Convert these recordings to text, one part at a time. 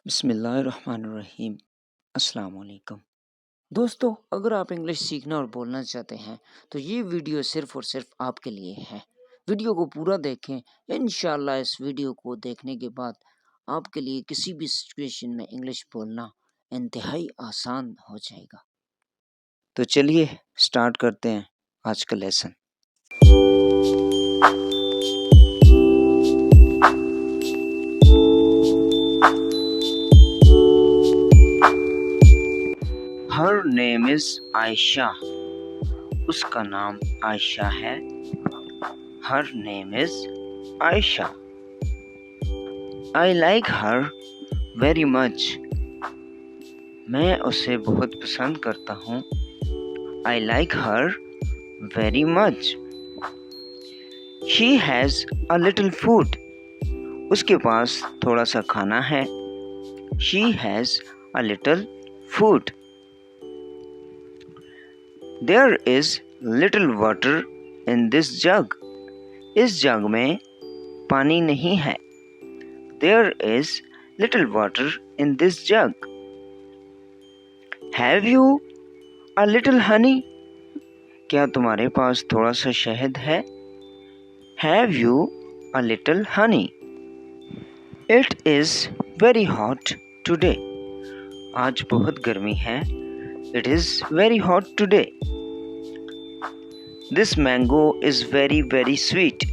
बिस्मिल्लाहिर्रहमानिर्रहीम। अस्सलाम वालेकुम। दोस्तों, अगर आप इंग्लिश सीखना और बोलना चाहते हैं तो ये वीडियो सिर्फ़ और सिर्फ़ आपके लिए है। वीडियो को पूरा देखें। इंशाअल्लाह इस वीडियो को देखने के बाद आपके लिए किसी भी सिचुएशन में इंग्लिश बोलना इंतहाई आसान हो जाएगा। तो चलिए स्टार्ट करते हैं आज का lesson. Her name is Ayesha. उसका नाम आयशा है। Her name is Ayesha. I like her very much. मैं उसे बहुत पसंद करता हूँ। I like her very much. She has a little food. उसके पास थोड़ा सा खाना है। She has a little food. There is little water in this jug. इस जग में पानी नहीं है। There is little water in this jug. Have you a little honey. क्या तुम्हारे पास थोड़ा सा शहद है? Have you a little honey. It is very hot today. आज बहुत गर्मी है। It is very hot today. This mango is very very sweet.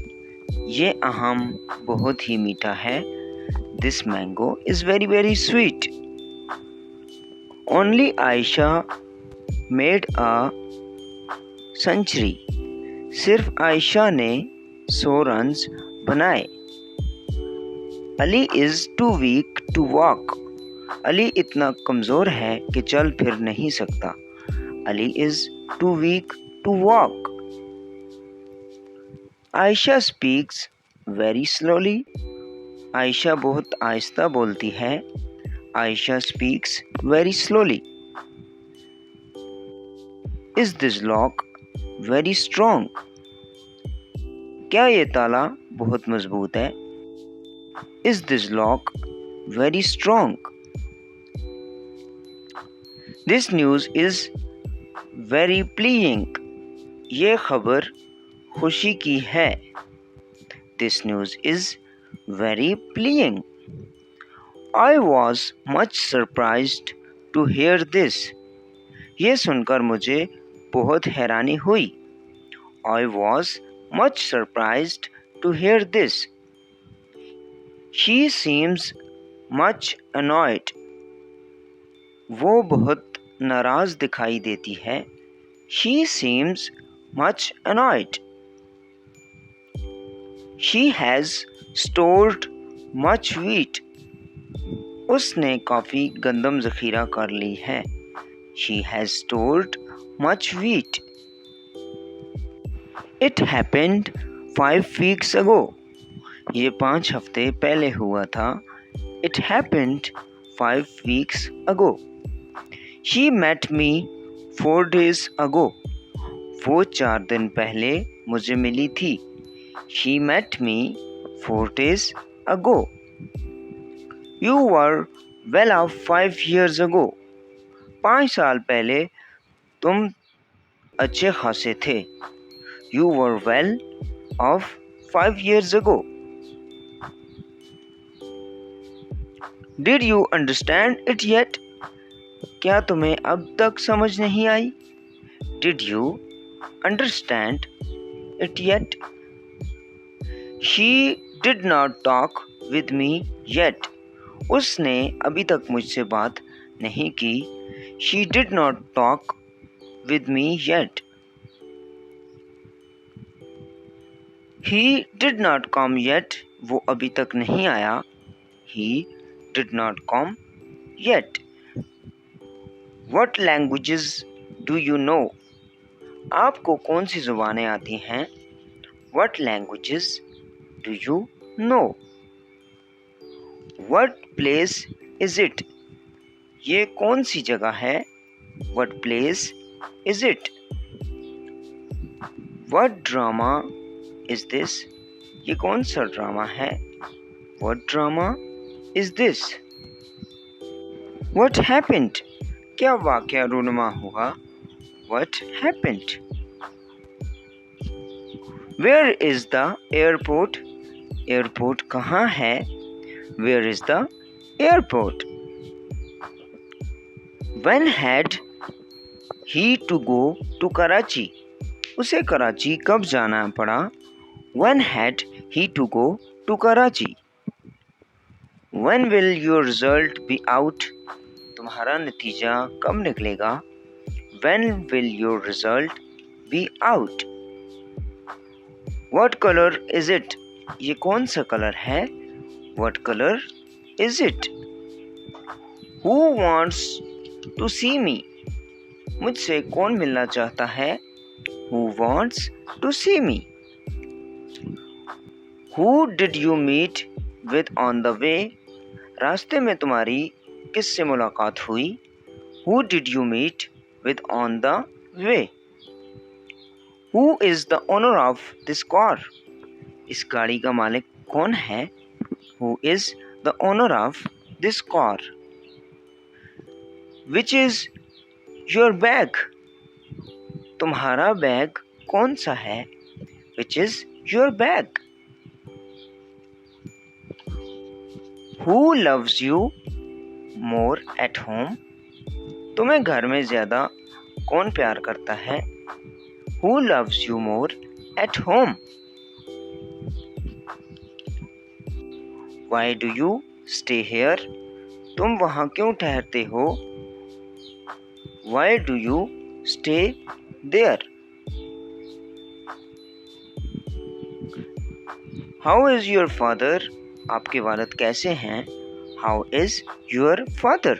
ये आम बहुत ही मीठा है। This mango is very very sweet. Only Ayesha made a century. सिर्फ आयशा ने 100 रन्स बनाए। Ali is too weak to walk. Ali इतना कमज़ोर है कि चल फिर नहीं सकता। Ali is too weak to walk. Ayesha speaks very slowly. Ayesha बहुत आहिस्ता बोलती है। Ayesha speaks very slowly. Is this lock very strong. क्या ये ताला बहुत मजबूत है? Is this lock very strong. This news is very pleasing. ये खबर खुशी की है। This news is very pleasing. I was much surprised to hear this. ये सुनकर मुझे बहुत हैरानी हुई। I was much surprised to hear this. She seems much annoyed. वो बहुत नाराज़ दिखाई देती है। She seems much annoyed. She has stored much wheat. उसने काफ़ी गंदम ज़ख़ीरा कर ली है। She has stored much wheat. It happened 5 weeks ago। ये 5 हफ्ते पहले हुआ था। It happened 5 weeks ago। She met me 4 days ago। वो 4 दिन पहले मुझे मिली थी। She met me 4 days ago। You were well off 5 years ago। 5 साल पहले तुम अच्छे खासे थे। You were well off 5 years ago। Did you understand it yet? क्या तुम्हें अब तक समझ नहीं आई? Did you understand it yet? She did not talk with me yet। उसने अभी तक मुझसे बात नहीं की। She did not talk with me yet। He did not come yet। वो अभी तक नहीं आया। He did not come yet। What languages do you know? आपको कौन सी ज़ुबानें आती हैं? What languages do you know? What place is it? ये कौन सी जगह है? What place is it? What drama is this? ये कौन सा ड्रामा है? What drama is this? What happened? क्या वाक़या रूनुमा हुआ? What happened? Where is the airport? Airport कहाँ है? Where is the airport? When had he to go to Karachi? उसे कराची कब जाना पड़ा? When had he to go to Karachi? When will your result be out? तुम्हारा नतीजा कब निकलेगा? When will your result be out? What color is it? ये कौन सा कलर है? What color is it? Who wants to see me? मुझसे कौन मिलना चाहता है? Who wants to see me? Who did you meet with on the way? रास्ते में तुम्हारी किससे मुलाकात हुई? Who did you meet with on the way? Who is the owner of this car? इस गाड़ी का मालिक कौन है? Who is the owner of this car? Which is your bag? तुम्हारा बैग कौन सा है? Which is your bag? Who loves you more at home? तुम्हें घर में ज़्यादा कौन प्यार करता है? Who loves you more at home? Why do you stay here? तुम वहाँ क्यों ठहरते हो? Why do you stay there? How is your father? आपके वालिद कैसे हैं? How is your father?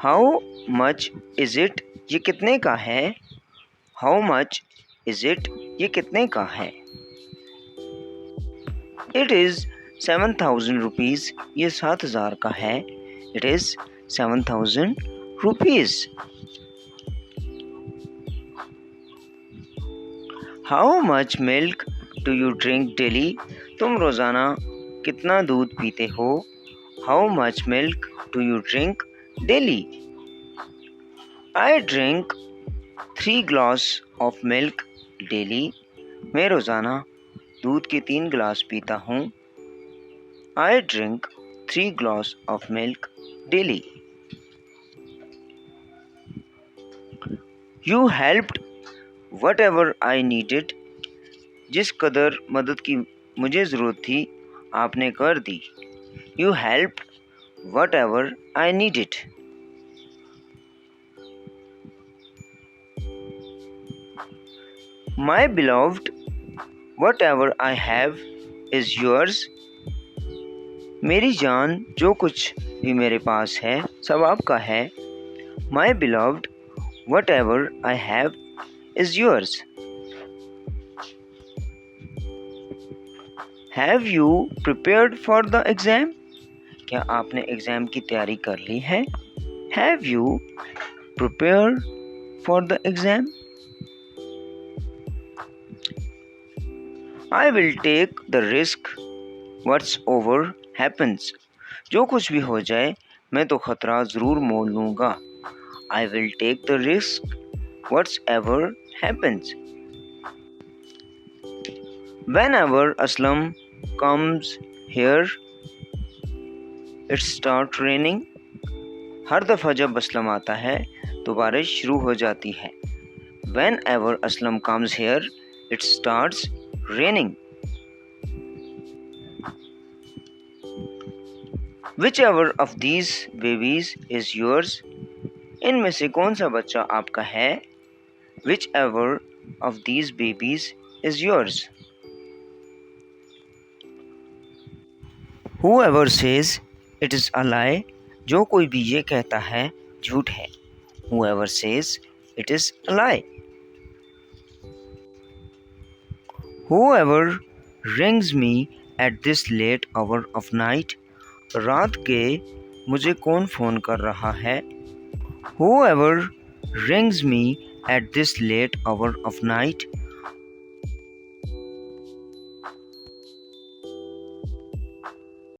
How much is it? ये कितने का है? How much is it? ये कितने का है? It is 7,000 rupees. ये 7,000 का है. It is 7,000 rupees. How much milk do you drink daily? तुम रोज़ाना कितना दूध पीते हो? How much milk do you drink daily? I drink 3 glass of milk daily. मैं रोज़ाना दूध के 3 गिलास पीता हूँ. I drink 3 glass of milk daily. You helped whatever I needed. जिस कदर मदद की मुझे ज़रूरत थी आपने कर दी. You helped whatever I needed. My beloved, whatever I have is yours. मेरी जान जो कुछ भी मेरे पास है सब आपका है. My beloved, whatever I have is yours. Have you prepared for the exam? क्या आपने एग्ज़ाम की तैयारी कर ली है? Have you prepared for the exam? I will take the risk. Whatsoever happens. जो कुछ भी हो जाए मैं तो खतरा ज़रूर मोल लूँगा. I will take the risk. Whatsoever happens. Whenever Aslam comes here, it starts raining. हर दफ़ा जब असलम आता है तो बारिश शुरू हो जाती है. Whenever Aslam comes here, it starts raining. Whichever of these babies is yours. इनमें से कौन सा बच्चा आपका है? Whichever of these babies is yours. Whoever says it is a lie. जो कोई भी ये कहता है झूठ है. Whoever says it is a lie. Whoever rings me at this late hour of night. रात के मुझे कौन फ़ोन कर रहा है? Whoever rings me at this late hour of night.